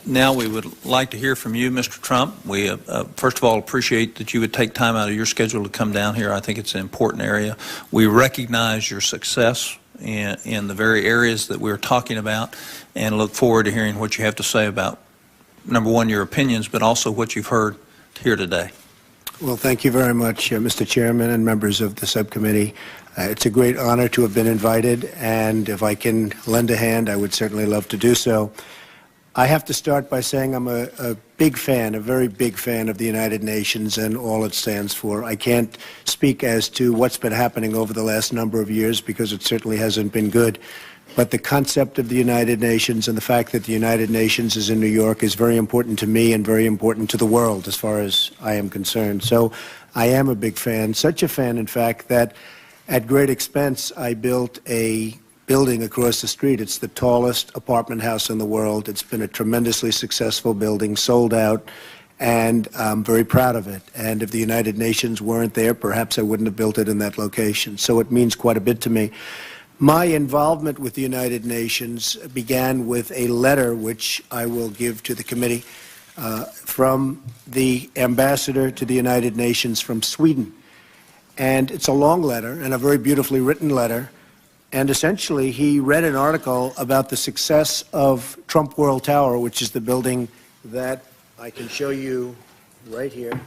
Now we would like to hear from you, Mr. Trump. We, first of all, appreciate that you would take time out of your schedule to come down here. I think it's an important area. We recognize your success in the very areas that we're talking about and look forward to hearing what you have to say about, number one, your opinions, but also what you've heard here today. Well, thank you very much, Mr. Chairman and members of the subcommittee. It's a great honor to have been invited, and if I can lend a hand, I would certainly love to do so. I have to start by saying I'm a big fan, a very big fan of the United Nations and all it stands for. I can't speak as to what's been happening over the last number of years because it certainly hasn't been good. But the concept of the United Nations and the fact that the United Nations is in New York is very important to me and very important to the world as far as I am concerned. So I am a big fan, such a fan, in fact, that at great expense I built a building across the street. It's the tallest apartment house in the world. It's been a tremendously successful building, sold out, and I'm very proud of it. And if the United Nations weren't there, perhaps I wouldn't have built it in that location. So it means quite a bit to me. My involvement with the United Nations began with a letter which I will give to the committee from the ambassador to the United Nations from Sweden. And it's a long letter and a very beautifully written letter. And essentially, he read an article about the success of Trump World Tower, which is the building that I can show you right here.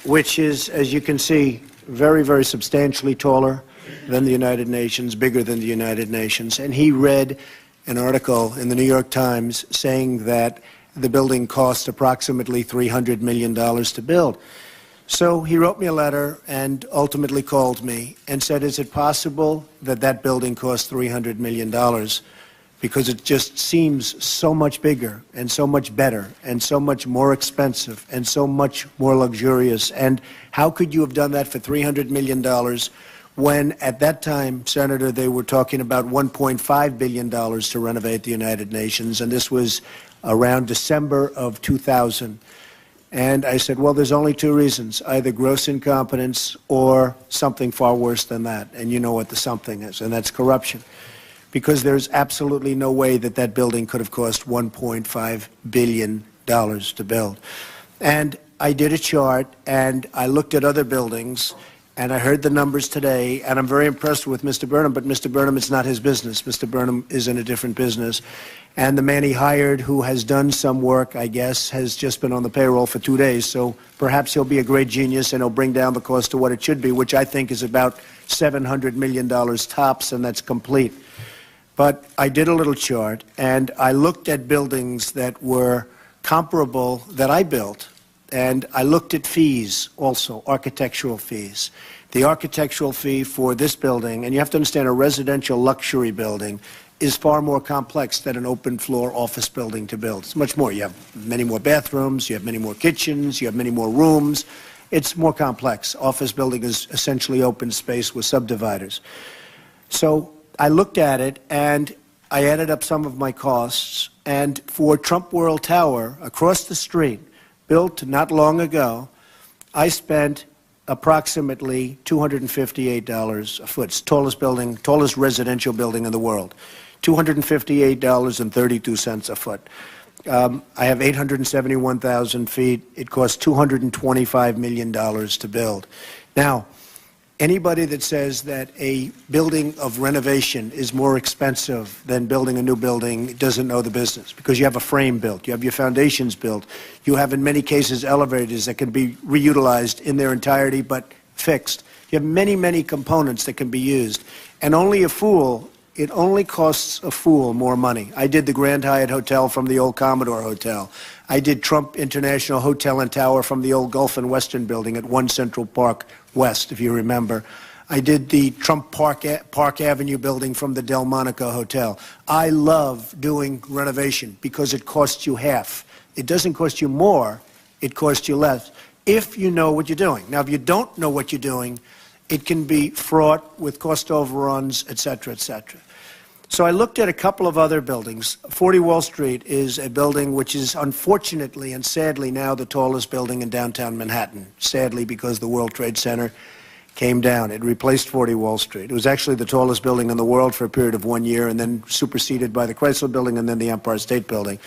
Which is, as you can see, very, very substantially taller than the United Nations, bigger than the United Nations. And he read an article in the New York Times saying that the building cost approximately $300 million to build. So he wrote me a letter and ultimately called me and said, is it possible that that building cost $300 million? Because it just seems so much bigger and so much better and so much more expensive and so much more luxurious. And how could you have done that for $300 million when at that time, Senator, they were talking about $1.5 billion to renovate the United Nations, and this was around December of 2000. And I said, well, there's only two reasons, either gross incompetence or something far worse than that. And you know what the something is, and that's corruption. Because there's absolutely no way that that building could have cost $1.5 billion to build. And I did a chart, and I looked at other buildings, and I heard the numbers today, and I'm very impressed with Mr. Burnham, but Mr. Burnham, it's not his business. Mr. Burnham is in a different business. And the man he hired, who has done some work, I guess, has just been on the payroll for 2 days, so perhaps he'll be a great genius and he'll bring down the cost to what it should be, which I think is about $700 million tops, and that's complete. But I did a little chart, and I looked at buildings that were comparable that I built, and I looked at fees also, architectural fees. The architectural fee for this building, and you have to understand a residential luxury building is far more complex than an open-floor office building to build. It's much more. You have many more bathrooms, you have many more kitchens, you have many more rooms. It's more complex. Office building is essentially open space with subdividers. So I looked at it, and I added up some of my costs, and for Trump World Tower, across the street, built not long ago, I spent approximately $258 a foot. It's the tallest building, tallest residential building in the world. $258.32 a foot. I have 871,000 feet. It cost $225 million to build. Now, anybody that says that a building of renovation is more expensive than building a new building doesn't know the business, because you have a frame built, you have your foundations built, you have in many cases elevators that can be reutilized in their entirety but fixed. You have many, many components that can be used. And it only costs a fool more money. I did the Grand Hyatt Hotel from the old Commodore Hotel. I did Trump International Hotel and Tower from the old Gulf and Western building at 1 Central Park West, if you remember. I did the Trump Park Avenue building from the Delmonico Hotel. I love doing renovation because it costs you half. It doesn't cost you more, it costs you less, if you know what you're doing. Now, if you don't know what you're doing, it can be fraught with cost overruns, et cetera, et cetera. So I looked at a couple of other buildings. 40 Wall Street is a building which is unfortunately and sadly now the tallest building in downtown Manhattan, sadly because the World Trade Center came down. It replaced 40 Wall Street. It was actually the tallest building in the world for a period of 1 year, and then superseded by the Chrysler Building and then the Empire State Building.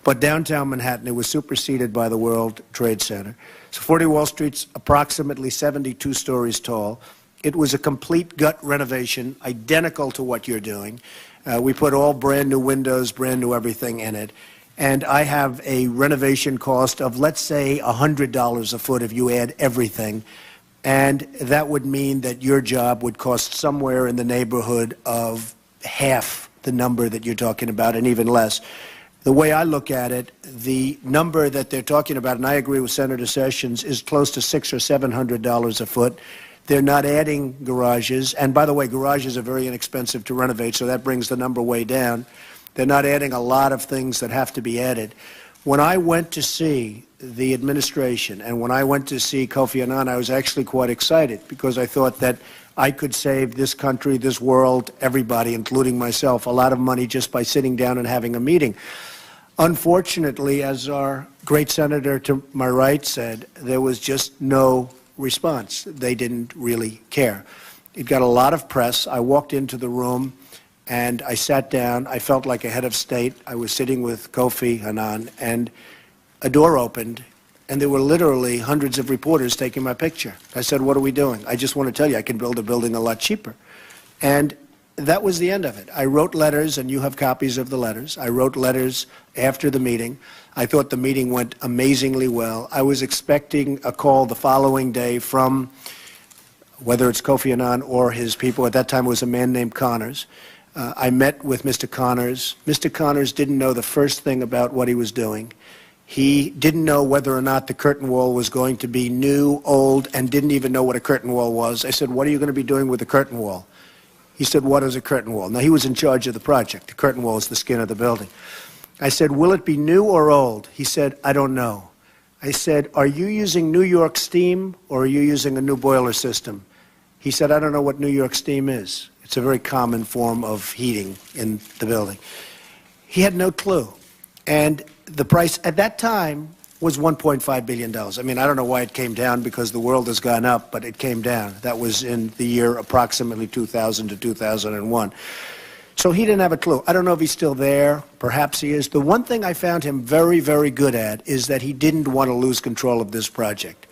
But downtown Manhattan, it was superseded by the World Trade Center. So 40 Wall Street's approximately 72 stories tall. It was a complete gut renovation, identical to what you're doing. We put all brand new windows, brand new everything in it. And I have a renovation cost of, let's say, $100 a foot if you add everything. And that would mean that your job would cost somewhere in the neighborhood of half the number that you're talking about, and even less. The way I look at it, the number that they're talking about, and I agree with Senator Sessions, is close to $600 or $700 a foot. They're not adding garages. And by the way, garages are very inexpensive to renovate, so that brings the number way down. They're not adding a lot of things that have to be added. When I went to see the administration and when I went to see Kofi Annan, I was actually quite excited because I thought that I could save this country, this world, everybody, including myself, a lot of money just by sitting down and having a meeting. Unfortunately, as our great senator to my right said, there was just no response. They didn't really care. It got a lot of press. I walked into the room and I sat down. I felt like a head of state. I was sitting with Kofi Annan, and a door opened, and there were literally hundreds of reporters taking my picture. I said, what are we doing? I just want to tell you, I can build a building a lot cheaper. And that was the end of it. I wrote letters, and you have copies of the letters. I wrote letters after the meeting. I thought the meeting went amazingly well. I was expecting a call the following day from, whether it's Kofi Annan or his people. At that time, it was a man named Connors. I met with Mr. Connors. Mr. Connors didn't know the first thing about what he was doing. He didn't know whether or not the curtain wall was going to be new, old, and didn't even know what a curtain wall was. I said, what are you going to be doing with the curtain wall? He said, what is a curtain wall? Now, he was in charge of the project. The curtain wall is the skin of the building. I said, will it be new or old? He said, I don't know. I said, are you using New York steam or are you using a new boiler system? He said, I don't know what New York steam is. It's a very common form of heating in the building. He had no clue. And the price at that time was $1.5 billion. I mean, I don't know why it came down because the world has gone up, but it came down. That was in the year approximately 2000 to 2001. So he didn't have a clue. I don't know if he's still there. Perhaps he is. The one thing I found him very, very good at is that he didn't want to lose control of this project.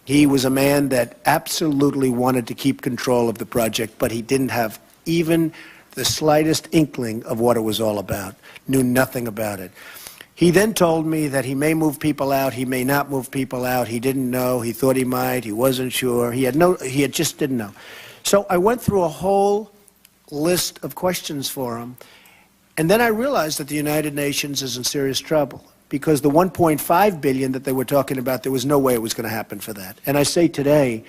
He was a man that absolutely wanted to keep control of the project, but he didn't have even the slightest inkling of what it was all about, knew nothing about it. He then told me that he may move people out, he may not move people out, he didn't know, he thought he might, he wasn't sure, he just didn't know. So I went through a whole list of questions for him, and then I realized that the United Nations is in serious trouble because the $1.5 billion that they were talking about, there was no way it was going to happen for that. And I say today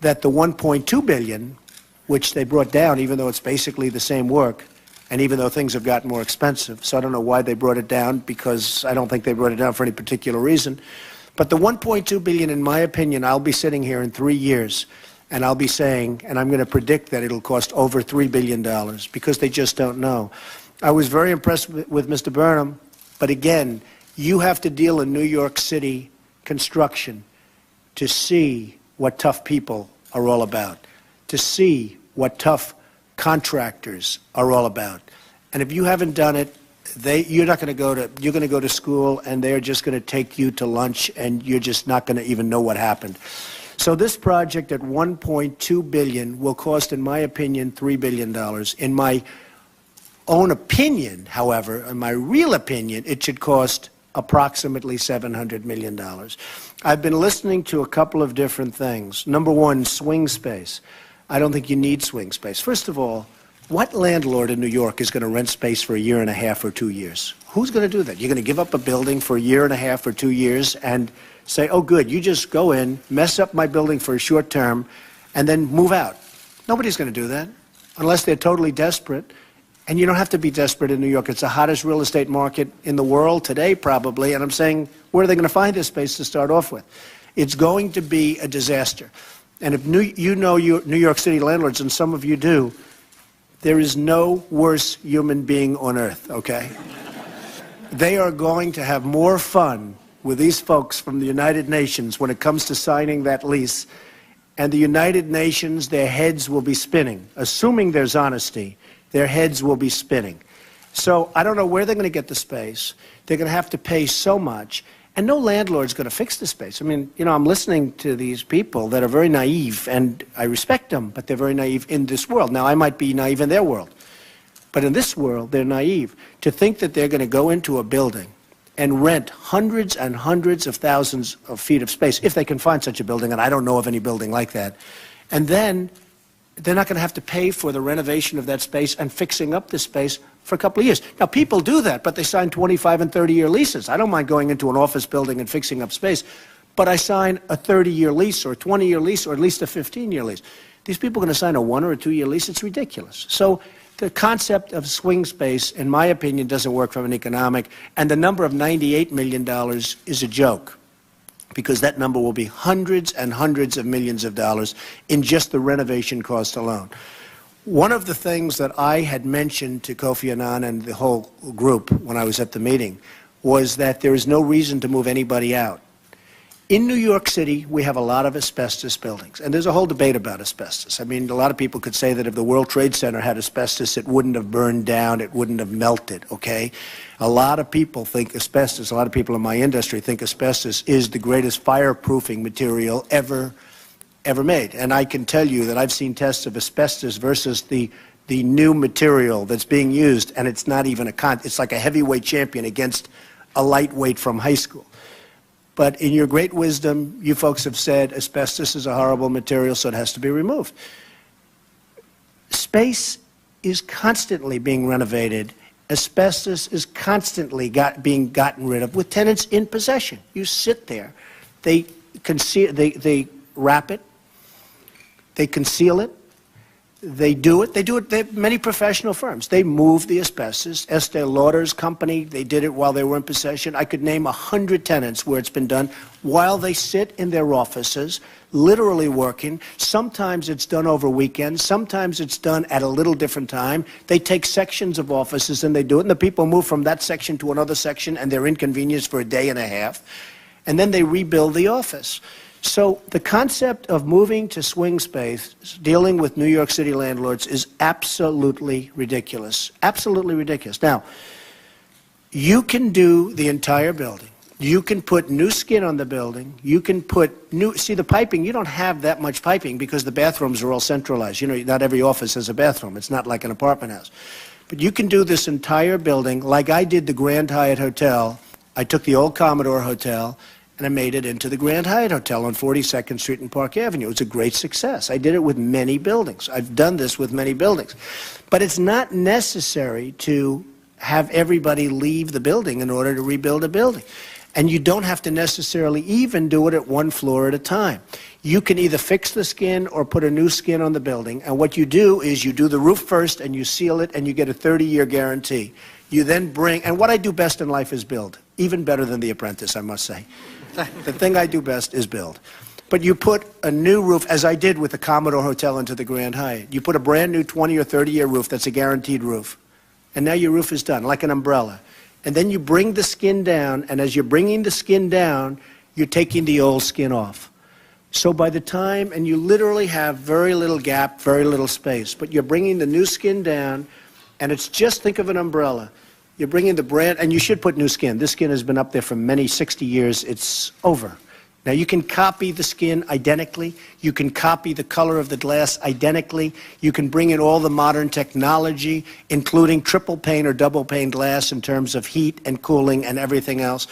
that the $1.2 billion, which they brought down, even though it's basically the same work, and even though things have gotten more expensive. So I don't know why they brought it down, because I don't think they brought it down for any particular reason. But the $1.2 billion, in my opinion, I'll be sitting here in 3 years, and I'll be saying, and I'm going to predict that it'll cost over $3 billion, because they just don't know. I was very impressed with Mr. Burnham, but again, you have to deal in New York City construction to see what tough people are all about, to see what tough contractors are all about. And if you haven't done it, you're going to go to school, and they're just going to take you to lunch, and you're just not going to even know what happened. So this project at $1.2 billion will cost, in my opinion, $3 billion. In my own opinion, however, in my real opinion, it should cost approximately $700 million. I've been listening to a couple of different things. Number one, swing space. I don't think you need swing space. First of all, what landlord in New York is going to rent space for a year and a half or 2 years? Who's going to do that? You're going to give up a building for a year and a half or 2 years and say, oh, good, you just go in, mess up my building for a short term, and then move out. Nobody's going to do that unless they're totally desperate. And you don't have to be desperate in New York. It's the hottest real estate market in the world today, probably. And I'm saying, where are they going to find this space to start off with? It's going to be a disaster. And if you know New York City landlords, and some of you do, there is no worse human being on earth, okay? They are going to have more fun with these folks from the United Nations when it comes to signing that lease and the United Nations, their heads will be spinning. Assuming there's honesty, their heads will be spinning. So I don't know where they're going to get the space. They're going to have to pay so much, and no landlord's going to fix the space. I mean, you know, I'm listening to these people that are very naive, and I respect them, but they're very naive in this world. Now, I might be naive in their world, but in this world, they're naive. To think that they're going to go into a building and rent hundreds and hundreds of thousands of feet of space, if they can find such a building, and I don't know of any building like that, and then they're not going to have to pay for the renovation of that space and fixing up the space for a couple of years. Now, people do that, but they sign 25 and 30-year leases. I don't mind going into an office building and fixing up space, but I sign a 30-year lease or a 20-year lease or at least a 15-year lease. These people are going to sign a 1 or a 2-year lease. It's ridiculous. So the concept of swing space, in my opinion, doesn't work from an economic, and the number of $98 million is a joke, because that number will be hundreds and hundreds of millions of dollars in just the renovation cost alone. One of the things that I had mentioned to Kofi Annan and the whole group when I was at the meeting was that there is no reason to move anybody out. In New York City, we have a lot of asbestos buildings, and there's a whole debate about asbestos. I mean, a lot of people could say that if the World Trade Center had asbestos, it wouldn't have burned down, it wouldn't have melted, okay? A lot of people think asbestos, a lot of people in my industry think asbestos is the greatest fireproofing material ever made. And I can tell you that I've seen tests of asbestos versus the new material that's being used, and it's not even it's like a heavyweight champion against a lightweight from high school. But in your great wisdom, you folks have said asbestos is a horrible material, so it has to be removed. Space is constantly being renovated. Asbestos is constantly being gotten rid of with tenants in possession. You sit there. They wrap it. They conceal it. They do it. Many professional firms. They move the asbestos. Estee Lauder's company, they did it while they were in possession. I could name 100 tenants where it's been done while they sit in their offices, literally working. Sometimes it's done over weekends. Sometimes it's done at a little different time. They take sections of offices and they do it, and the people move from that section to another section, and they're inconvenienced for a day and a half, and then they rebuild the office. So the concept of moving to swing space, dealing with New York City landlords, is absolutely ridiculous. Absolutely ridiculous. Now, you can do the entire building. You can put new skin on the building. You can put see the piping, you don't have that much piping because the bathrooms are all centralized. You know, not every office has a bathroom. It's not like an apartment house. But you can do this entire building like I did the Grand Hyatt Hotel. I took the old Commodore Hotel and I made it into the Grand Hyatt Hotel on 42nd Street and Park Avenue. It was a great success. I did it with many buildings. I've done this with many buildings. But it's not necessary to have everybody leave the building in order to rebuild a building. And you don't have to necessarily even do it at one floor at a time. You can either fix the skin or put a new skin on the building. And what you do is you do the roof first and you seal it and you get a 30-year guarantee. You then and what I do best in life is build. Even better than The Apprentice, I must say. The thing I do best is build. But you put a new roof, as I did with the Commodore Hotel into the Grand Hyatt. You put a brand new 20 or 30-year roof that's a guaranteed roof. And now your roof is done, like an umbrella. And then you bring the skin down, and as you're bringing the skin down, you're taking the old skin off. So by the time, and you literally have very little gap, very little space, but you're bringing the new skin down, and it's just, think of an umbrella. You're bringing the brand, and you should put new skin. This skin has been up there for many 60 years. It's over. Now, you can copy the skin identically. You can copy the color of the glass identically. You can bring in all the modern technology, including triple pane or double pane glass in terms of heat and cooling and everything else.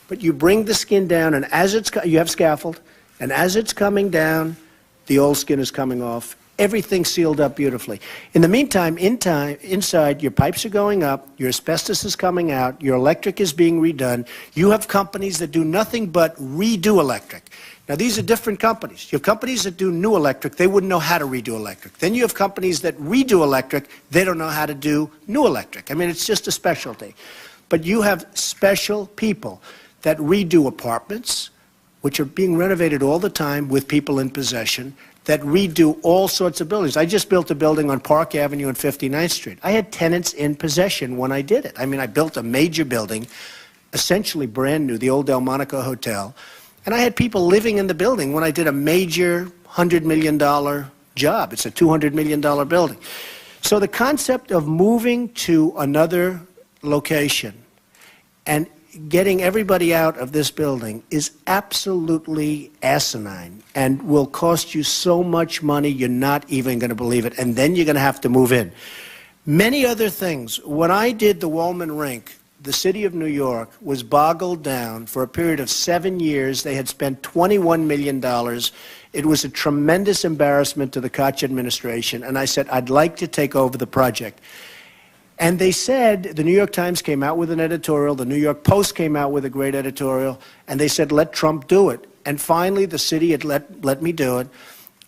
But you bring the skin down, and as you have scaffold, and as it's coming down, the old skin is coming off. Everything sealed up beautifully. In the meantime, inside, your pipes are going up, your asbestos is coming out, your electric is being redone. You have companies that do nothing but redo electric. Now, these are different companies. You have companies that do new electric, they wouldn't know how to redo electric. Then you have companies that redo electric, they don't know how to do new electric. I mean, it's just a specialty. But you have special people that redo apartments, which are being renovated all the time with people in possession, that redo all sorts of buildings. I just built a building on Park Avenue and 59th Street. I had tenants in possession when I did it. I mean, I built a major building, essentially brand new, the old Delmonico Hotel, and I had people living in the building when I did a major $100 million job. It's a $200 million building. So the concept of moving to another location and getting everybody out of this building is absolutely asinine and will cost you so much money you're not even going to believe it, and then you're going to have to move in. Many other things. When I did the Wollman Rink, the city of New York was boggled down for a period of 7 years. They had spent $21 million. It was a tremendous embarrassment to the Koch administration, and I said, I'd like to take over the project. And they said, the New York Times came out with an editorial, the New York Post came out with a great editorial, and they said, let Trump do it. And finally, the city had let me do it.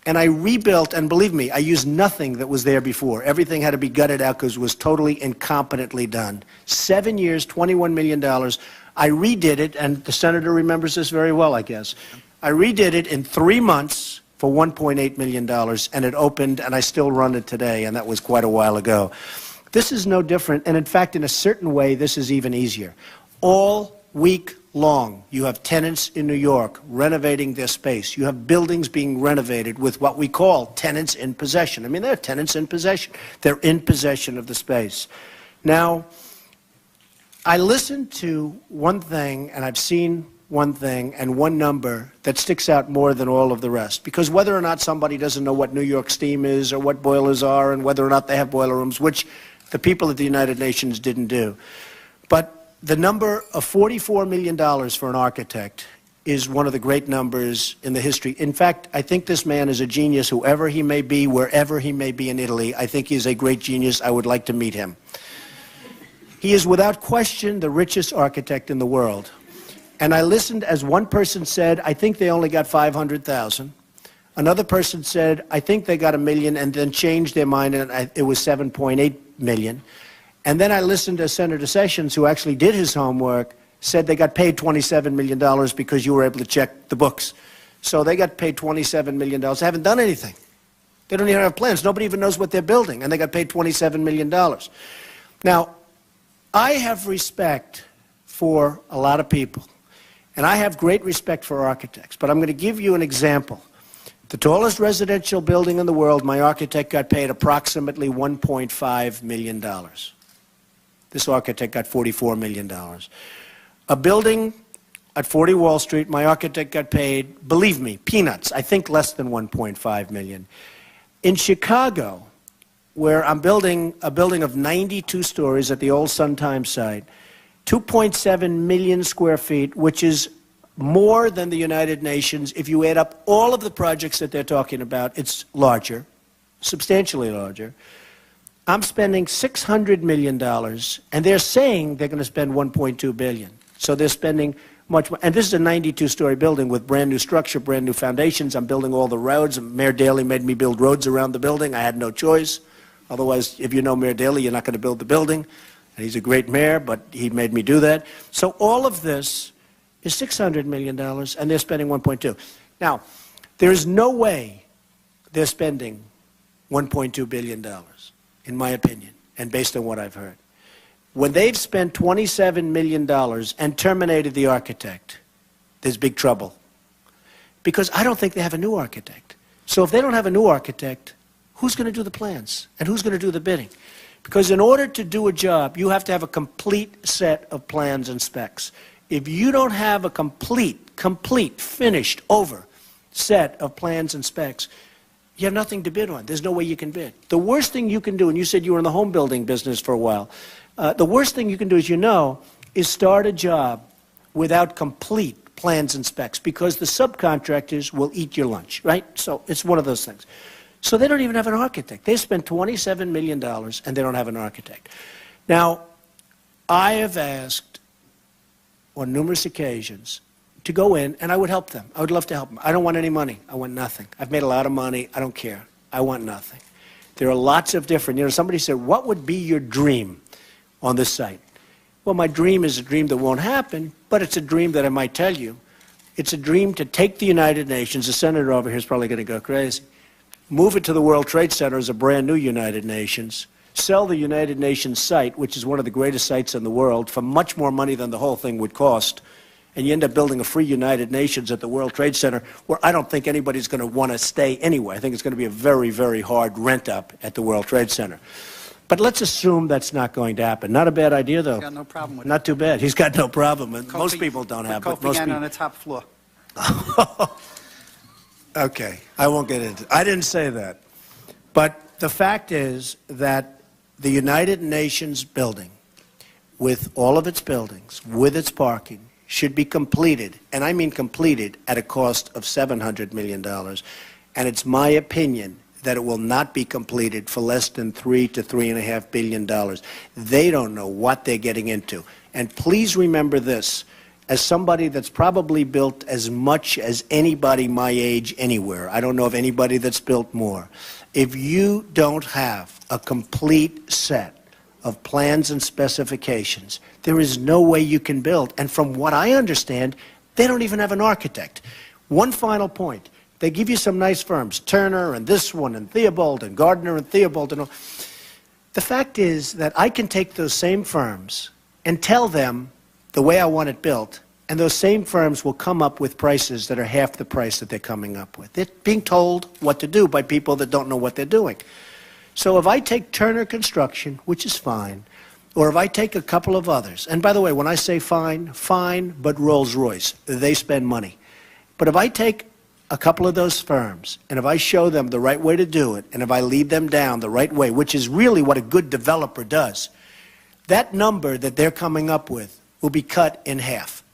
And I rebuilt, and believe me, I used nothing that was there before. Everything had to be gutted out because it was totally incompetently done. 7 years, $21 million. I redid it, and the senator remembers this very well, I guess. I redid it in 3 months for $1.8 million, and it opened, and I still run it today, and that was quite a while ago. This is no different, and in fact, in a certain way, this is even easier. All week long, you have tenants in New York renovating their space. You have buildings being renovated with what we call tenants in possession. I mean, they're tenants in possession. They're in possession of the space. Now, I listened to one thing, and I've seen one thing and one number that sticks out more than all of the rest. Because whether or not somebody doesn't know what New York steam is or what boilers are and whether or not they have boiler rooms, which the people at the United Nations didn't do. But the number of $44 million for an architect is one of the great numbers in the history. In fact, I think this man is a genius, whoever he may be, wherever he may be in Italy. I think he's a great genius. I would like to meet him. He is without question the richest architect in the world. And I listened as one person said, I think they only got 500,000. Another person said, I think they got $1 million, and then changed their mind, and it was 7.8 million. And then I listened to Senator Sessions, who actually did his homework, said they got paid $27 million because you were able to check the books. So they got paid $27 million. They haven't done anything. They don't even have plans. Nobody even knows what they're building, and they got paid $27 million. Now, I have respect for a lot of people, and I have great respect for architects, but I'm going to give you an example. The tallest residential building in the world, my architect got paid approximately $1.5 million. This architect got $44 million. A building at 40 Wall Street, my architect got paid, believe me, peanuts, I think less than $1.5 million. In Chicago, where I'm building a building of 92 stories at the old Sun-Times site, 2.7 million square feet, which is more than the United Nations. If you add up all of the projects that they're talking about, it's larger, substantially larger. I'm spending $600 million, and they're saying they're going to spend $1.2 billion. So they're spending much more. And this is a 92-story building with brand new structure, brand new foundations. I'm building all the roads. Mayor Daley made me build roads around the building. I had no choice. Otherwise, if you know Mayor Daley, you're not going to build the building. And he's a great mayor, but he made me do that. So all of this is $600 million, and they're spending $1.2. Now, there is no way they're spending $1.2 billion, in my opinion, and based on what I've heard. When they've spent $27 million and terminated the architect, there's big trouble. Because I don't think they have a new architect. So if they don't have a new architect, who's going to do the plans? And who's going to do the bidding? Because in order to do a job, you have to have a complete set of plans and specs. If you don't have a complete, finished, over set of plans and specs, you have nothing to bid on. There's no way you can bid. The worst thing you can do, and you said you were in the home building business for a while, the worst thing you can do, as you know, is start a job without complete plans and specs, because the subcontractors will eat your lunch, right? So it's one of those things. So they don't even have an architect. They spent $27 million, and they don't have an architect. Now, I have asked on numerous occasions to go in, and I would help them. I would love to help them. I don't want any money. I want nothing. I've made a lot of money. I don't care. I want nothing. There are lots of different, somebody said, what would be your dream on this site? Well, my dream is a dream that won't happen, but it's a dream that I might tell you. It's a dream to take the United Nations, the senator over here is probably going to go crazy, move it to the World Trade Center as a brand new United Nations, sell the United Nations site, which is one of the greatest sites in the world, for much more money than the whole thing would cost, and you end up building a free United Nations at the World Trade Center, where I don't think anybody's going to want to stay anyway. I think it's going to be a very, very hard rent-up at the World Trade Center. But let's assume that's not going to happen. Not a bad idea, though. He's got no problem with it. Not too bad. He's got no problem. Kofi- Most people don't have it. Kofi Most Annan people. on the top floor. Okay, I won't get into it. I didn't say that. But the fact is that the United Nations building, with all of its buildings, with its parking, should be completed, and I mean completed, at a cost of $700 million. And it's my opinion that it will not be completed for less than $3 to $3.5 billion. They don't know what they're getting into. And please remember this, as somebody that's probably built as much as anybody my age anywhere, I don't know of anybody that's built more, if you don't have a complete set of plans and specifications, there is no way you can build. And from what I understand, they don't even have an architect. One final point. They give you some nice firms, Turner and this one and Theobald and Gardner and Theobald and all. The fact is that I can take those same firms and tell them the way I want it built, and those same firms will come up with prices that are half the price that they're coming up with. They're being told what to do by people that don't know what they're doing. So if I take Turner Construction, which is fine, or if I take a couple of others, and by the way, when I say fine, fine, but Rolls-Royce, they spend money. But if I take a couple of those firms, and if I show them the right way to do it, and if I lead them down the right way, which is really what a good developer does, that number that they're coming up with will be cut in half.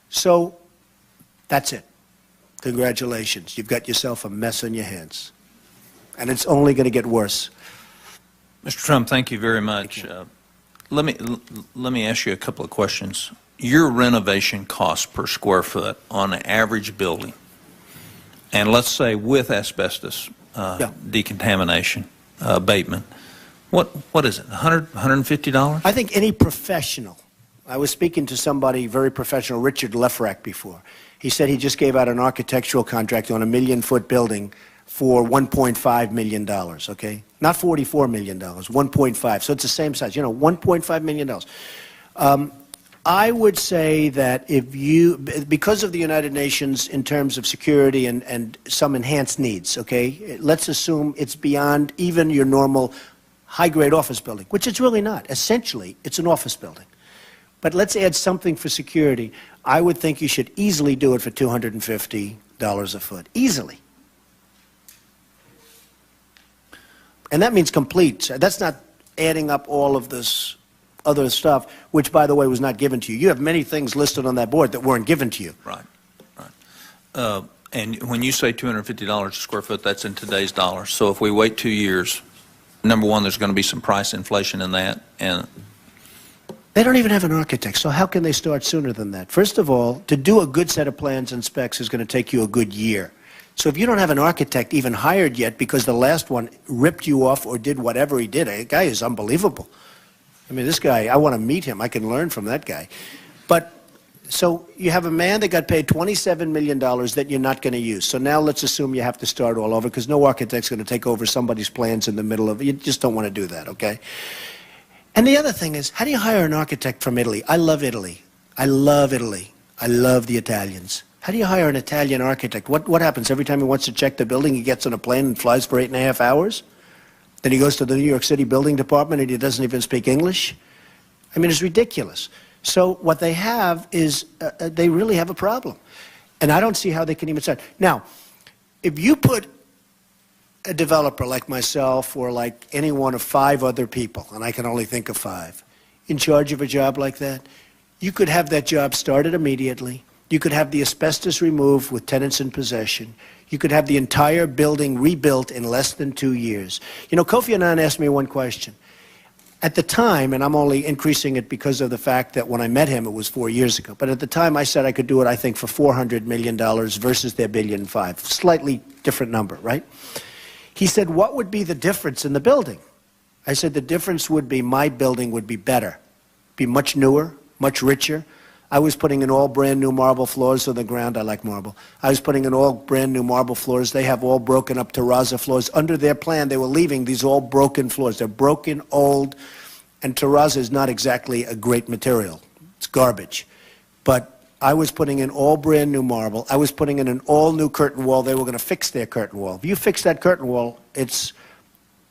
So that's it. Congratulations. You've got yourself a mess on your hands. And it's only going to get worse. Mr. Trump, thank you very much. Let me ask you a couple of questions. Your renovation cost per square foot on an average building, and let's say with asbestos decontamination, abatement, what is it, $100, $150? I think any professional, I was speaking to somebody very professional, Richard Lefrak, before. He said he just gave out an architectural contract on a 1-million-foot building for $1.5 million, okay? Not $44 million, 1.5. So it's the same size, $1.5 million. I would say that if you, because of the United Nations in terms of security and some enhanced needs, okay, let's assume it's beyond even your normal high-grade office building, which it's really not. Essentially, it's an office building. But let's add something for security. I would think you should easily do it for $250 a foot, easily. And that means complete. That's not adding up all of this other stuff, which, by the way, was not given to you. You have many things listed on that board that weren't given to you. Right, right. And when you say $250 a square foot, that's in today's dollars. So if we wait 2 years, number one, there's going to be some price inflation in that. And they don't even have an architect, so how can they start sooner than that? First of all, to do a good set of plans and specs is going to take you a good year. So if you don't have an architect even hired yet because the last one ripped you off or did whatever he did, the guy is unbelievable. I mean, this guy, I want to meet him. I can learn from that guy. But so you have a man that got paid $27 million that you're not going to use. So now let's assume you have to start all over because no architect's going to take over somebody's plans in the middle of it. You just don't want to do that, okay? And the other thing is, how do you hire an architect from Italy? I love Italy. I love Italy. I love the Italians. How do you hire an Italian architect? What happens every time he wants to check the building? He gets on a plane and flies for 8.5 hours? Then he goes to the New York City building department and he doesn't even speak English? I mean, it's ridiculous. So what they have is they really have a problem. And I don't see how they can even start. Now, if you put a developer like myself or like any one of 5 other people, and I can only think of 5, in charge of a job like that, you could have that job started immediately. You could have the asbestos removed with tenants in possession. You could have the entire building rebuilt in less than 2 years. You know, Kofi Annan asked me one question. At the time, and I'm only increasing it because of the fact that when I met him, it was 4 years ago, but at the time I said I could do it, I think, for $400 million versus their $1.5 billion. Slightly different number, right? He said, what would be the difference in the building? I said, the difference would be my building would be better, be much newer, much richer. I was putting in all brand new marble floors on the ground. I like marble. I was putting in all brand new marble floors. They have all broken up terrazzo floors. Under their plan, they were leaving these all broken floors. They're broken, old, and terrazzo is not exactly a great material. It's garbage. But I was putting in all brand new marble. I was putting in an all new curtain wall. They were going to fix their curtain wall. If you fix that curtain wall, it's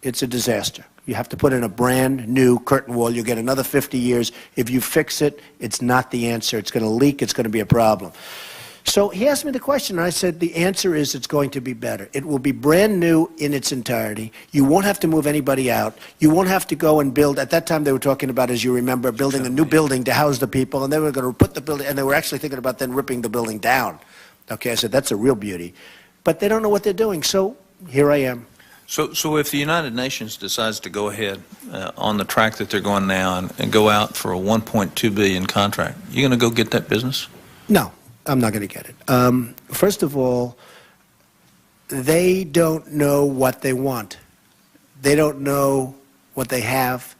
a disaster. You have to put in a brand new curtain wall. You get another 50 years. If you fix it, it's not the answer. It's going to leak. It's going to be a problem. So he asked me the question, and I said, the answer is it's going to be better. It will be brand new in its entirety. You won't have to move anybody out. You won't have to go and build. At that time, they were talking about, as you remember, building a new building to house the people, and they were going to put the building, and they were actually thinking about then ripping the building down. Okay, I said, that's a real beauty. But they don't know what they're doing, so here I am. So if the United Nations decides to go ahead on the track that they're going now and go out for a $1.2 billion contract, you going to go get that business? No. I'm not going to get it. First of all, they don't know what they want. They don't know what they have.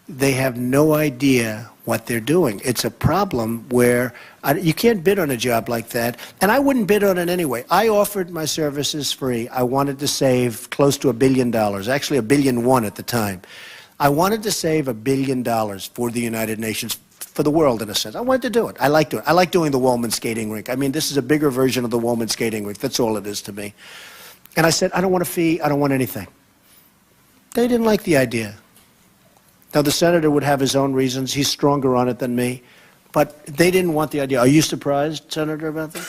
They have no idea what they're doing. It's a problem where you can't bid on a job like that, and I wouldn't bid on it anyway. I offered my services free. I wanted to save close to $1 billion, actually $1.1 billion at the time. I wanted to save $1 billion for the United Nations, for the world, in a sense. I wanted to do it. I like doing it. I like doing the Woolman skating rink. I mean, this is a bigger version of the Woolman skating rink. That's all it is to me. And I said, I don't want a fee. I don't want anything. They didn't like the idea. Now, the senator would have his own reasons. He's stronger on it than me. But they didn't want the idea. Are you surprised, Senator, about that?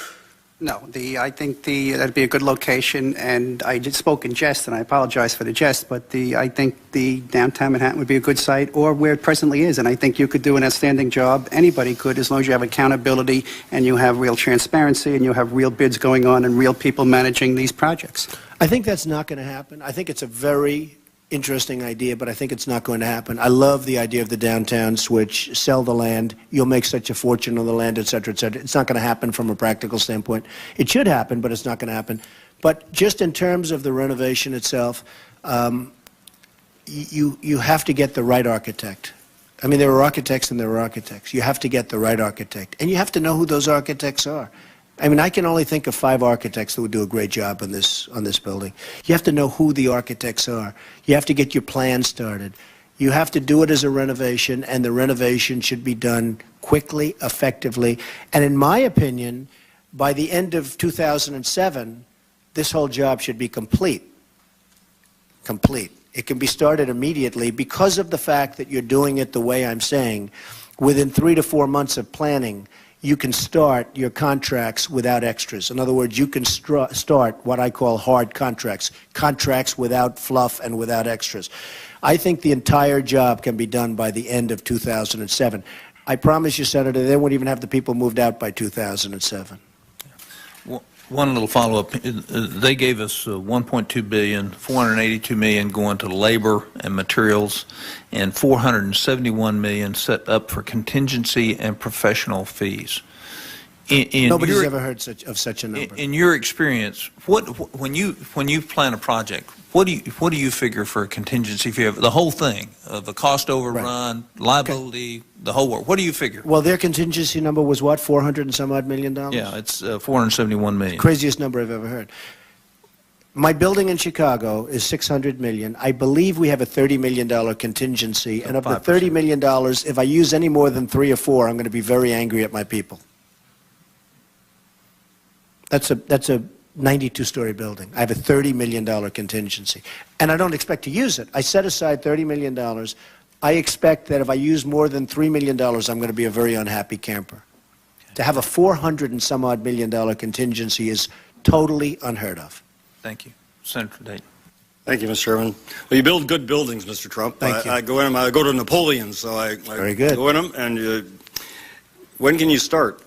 No, I think that'd be a good location, and I did spoke in jest, and I apologize for the jest, but I think the downtown Manhattan would be a good site, or where it presently is, and I think you could do an outstanding job. Anybody could, as long as you have accountability and you have real transparency and you have real bids going on and real people managing these projects. I think that's not going to happen. I think it's a very interesting idea, but I think it's not going to happen. I love the idea of the downtown switch, sell the land, you'll make such a fortune on the land, et cetera, et cetera. It's not going to happen from a practical standpoint. It should happen, but it's not going to happen. But just in terms of the renovation itself, you have to get the right architect. I mean, there are architects and there are architects. You have to get the right architect. And you have to know who those architects are. I mean, I can only think of 5 architects that would do a great job on this building. You have to know who the architects are. You have to get your plan started. You have to do it as a renovation, and the renovation should be done quickly, effectively. And in my opinion, by the end of 2007, this whole job should be complete. Complete. It can be started immediately because of the fact that you're doing it the way I'm saying. Within 3 to 4 months of planning, you can start your contracts without extras. In other words, you can start what I call hard contracts, contracts without fluff and without extras. I think the entire job can be done by the end of 2007. I promise you, Senator, they won't even have the people moved out by 2007. One little follow-up. They gave us $1.2 billion, $482 million going to labor and materials, and $471 million set up for contingency and professional fees. Nobody's ever heard of such a number. In your experience, when you plan a project, what do you figure for a contingency fee? The whole thing, the cost overrun, right, liability, okay, the whole work. What do you figure? Well, their contingency number was what, 400 and some odd million dollars? Yeah, it's 471 million. Craziest number I've ever heard. My building in Chicago is $600 million. I believe we have a $30 million contingency, and of the $30 million, if I use any more than 3 or 4, I'm going to be very angry at my people. That's a 92-story building. I have a $30 million contingency. And I don't expect to use it. I set aside $30 million. I expect that if I use more than $3 million, I'm going to be a very unhappy camper. Okay. To have a $400 and some odd million contingency is totally unheard of. Thank you. Senator Dayton. Thank you, Mr. Chairman. Well, you build good buildings, Mr. Trump. Thank you. I go in them. I go to Napoleon, so I very good. Go in them. And when can you start?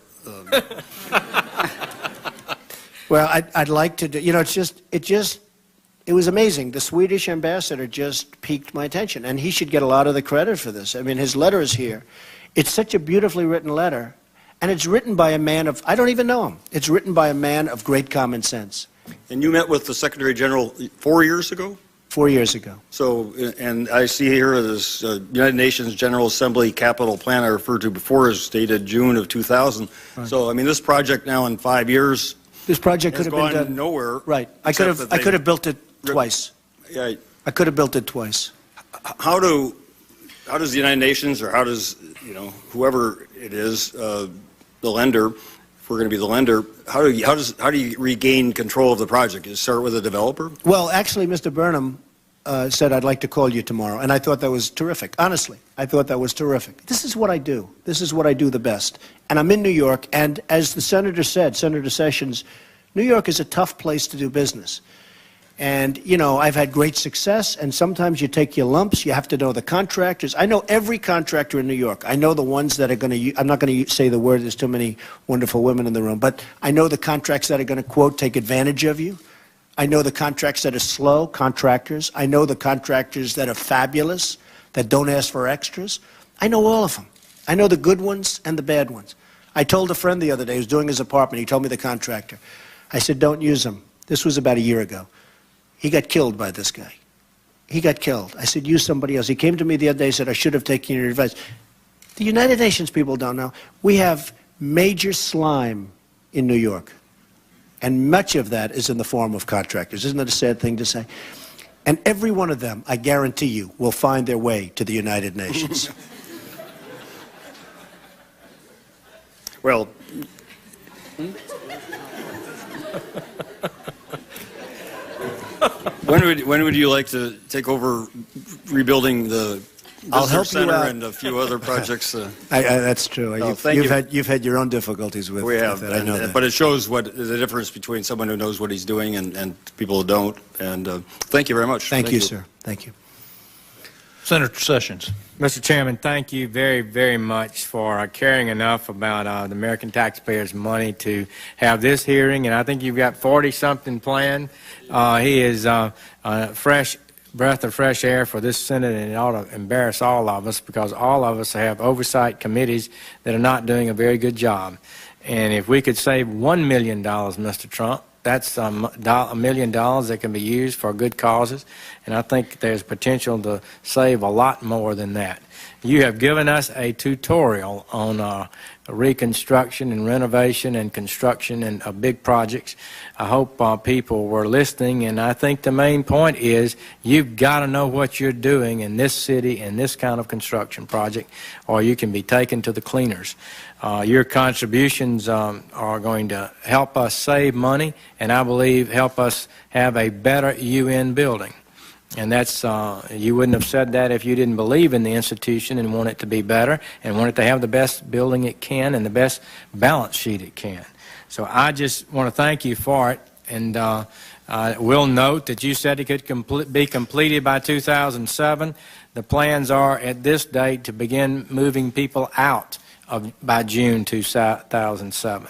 Well, I'd like to do, you know, it was amazing. The Swedish ambassador just piqued my attention, and he should get a lot of the credit for this. I mean, his letter is here. It's such a beautifully written letter, and it's written by a man of, I don't even know him. It's written by a man of great common sense. And you met with the Secretary General 4 years ago? 4 years ago. So, and I see here this United Nations General Assembly capital plan I referred to before is dated June of 2000. Right. So, I mean, this project now in 5 years, this project could have been done nowhere. Right. I could have built it twice. Yeah. I could have built it twice. How does the United Nations, or how does, you know, whoever it is, the lender, if we're going to be the lender, how do you regain control of the project? You start with a developer? Well, actually, Mr. Burnham said, I'd like to call you tomorrow, and I thought that was terrific. Honestly, I thought that was terrific. This is what I do. This is what I do the best. And I'm in New York, and as the Senator said, Senator Sessions, New York is a tough place to do business. And, you know, I've had great success, and sometimes you take your lumps. You have to know the contractors. I know every contractor in New York. I know the ones that are going to, I'm not going to say the word, there's too many wonderful women in the room, but I know the contracts that are going to, quote, take advantage of you. I know the contracts that are slow, contractors. I know the contractors that are fabulous, that don't ask for extras. I know all of them. I know the good ones and the bad ones. I told a friend the other day, he was doing his apartment, he told me the contractor. I said, don't use him. This was about a year ago. He got killed by this guy. He got killed. I said, use somebody else. He came to me the other day and said, I should have taken your advice. The United Nations people don't know. We have major slime in New York. And much of that is in the form of contractors. Isn't that a sad thing to say? And every one of them, I guarantee you, will find their way to the United Nations. Well, when would you like to take over rebuilding the I'll Visitor help you Center out. and a few other projects? That's true. Thank you. You've had your own difficulties with, We have, with that. I know that. but it shows what the difference between someone who knows what he's doing and people who don't. And thank you very much. Thank you, sir. Thank you. Senator Sessions. Mr. Chairman, thank you very, very much for caring enough about the American taxpayers' money to have this hearing, and I think you've got 40-something planned. He is a fresh breath of fresh air for this Senate, and it ought to embarrass all of us because all of us have oversight committees that are not doing a very good job. And if we could save $1 million, Mr. Trump, that's $1 million that can be used for good causes, and I think there's potential to save a lot more than that. You have given us a tutorial on reconstruction and renovation and construction and big projects. I hope people were listening, and I think the main point is you've got to know what you're doing in this city in this kind of construction project, or you can be taken to the cleaners. Your contributions are going to help us save money, and I believe help us have a better UN building. And that's, you wouldn't have said that if you didn't believe in the institution and want it to be better and want it to have the best building it can and the best balance sheet it can. So I just want to thank you for it, and we'll note that you said it could be completed by 2007. The plans are at this date to begin moving people out by June 2007.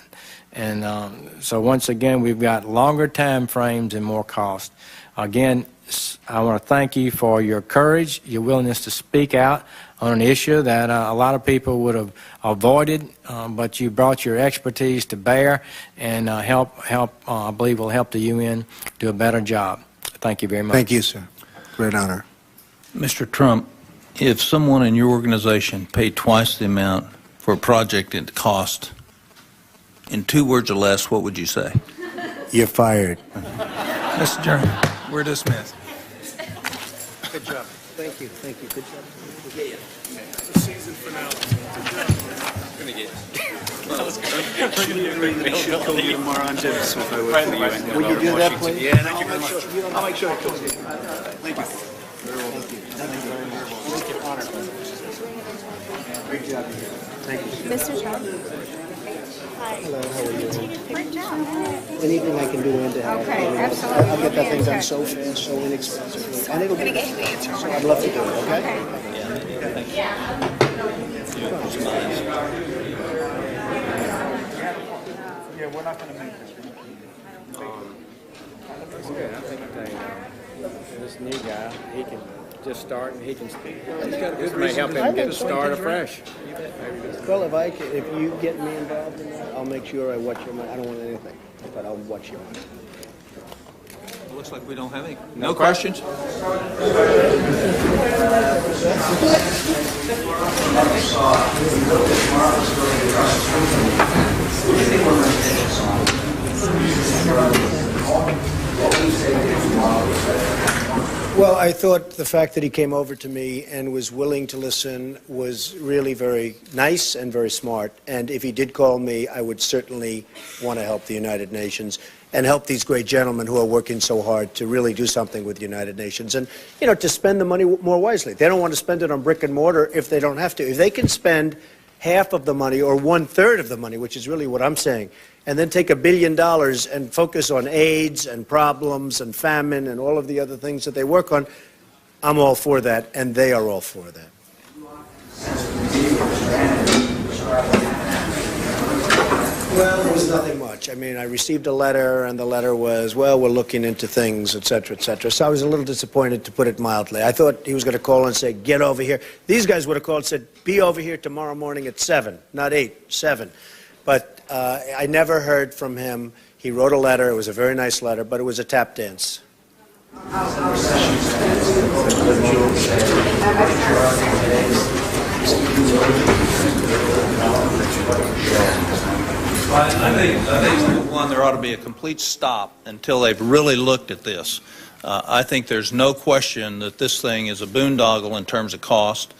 And so once again, we've got longer time frames and more cost. Again, I want to thank you for your courage, your willingness to speak out on an issue that a lot of people would have avoided, but you brought your expertise to bear and I believe will help the UN do a better job. Thank you very much. Thank you, sir. Great honor. Mr. Trump, if someone in your organization paid twice the amount for a project it cost, in 2 words or less, what would you say? You're fired. Mr. Chairman, we're dismissed. Good job. Thank you. Thank you. Good job. Would you do that, please? Yeah, thank you very much. I'll make sure it goes in. Thank you. Thank you. Thank you. Honor. Great job. Thank you. Mr. Trump. Hi. Hello, how are you? Great job. Anything I can do to help. Okay, absolutely. I'll get that thing done so fast, so inexpensively. And it'll be, so I'd love to do it, okay? Yeah, we're not going to make this. That's good. I think this new guy, he can just start and he can speak. This may help him get started fresh. Well, if you get me involved in that, I'll make sure I watch your money. I don't want anything, but I'll watch your money. It looks like we don't have any. No questions? Well, I thought the fact that he came over to me and was willing to listen was really very nice and very smart. And if he did call me, I would certainly want to help the United Nations and help these great gentlemen who are working so hard to really do something with the United Nations and, you know, to spend the money more wisely. They don't want to spend it on brick and mortar if they don't have to. If they can spend half of the money or 1/3 of the money, which is really what I'm saying, and then take $1 billion and focus on AIDS and problems and famine and all of the other things that they work on, I'm all for that, and they are all for that. Well, it was nothing much. I mean, I received a letter, and the letter was, well, we're looking into things, et cetera, et cetera. So I was a little disappointed, to put it mildly. I thought he was going to call and say, get over here. These guys would have called and said, be over here tomorrow morning at 7, not 8, 7. But I never heard from him. He wrote a letter. It was a very nice letter, but it was a tap dance. I think, one, there ought to be a complete stop until they've really looked at this. I think there's no question that this thing is a boondoggle in terms of cost.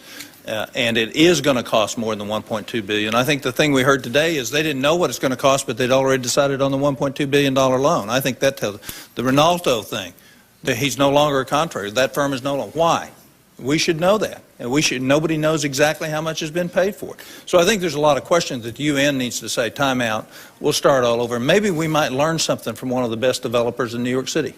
And it is going to cost more than $1.2 billion. I think the thing we heard today is they didn't know what it's going to cost, but they'd already decided on the $1.2 billion loan. I think that tells the Ronaldo thing, that he's no longer a contractor. That firm is no longer. Why? We should know that. And nobody knows exactly how much has been paid for it. So I think there's a lot of questions that the UN needs to say, time out, we'll start all over. Maybe we might learn something from one of the best developers in New York City.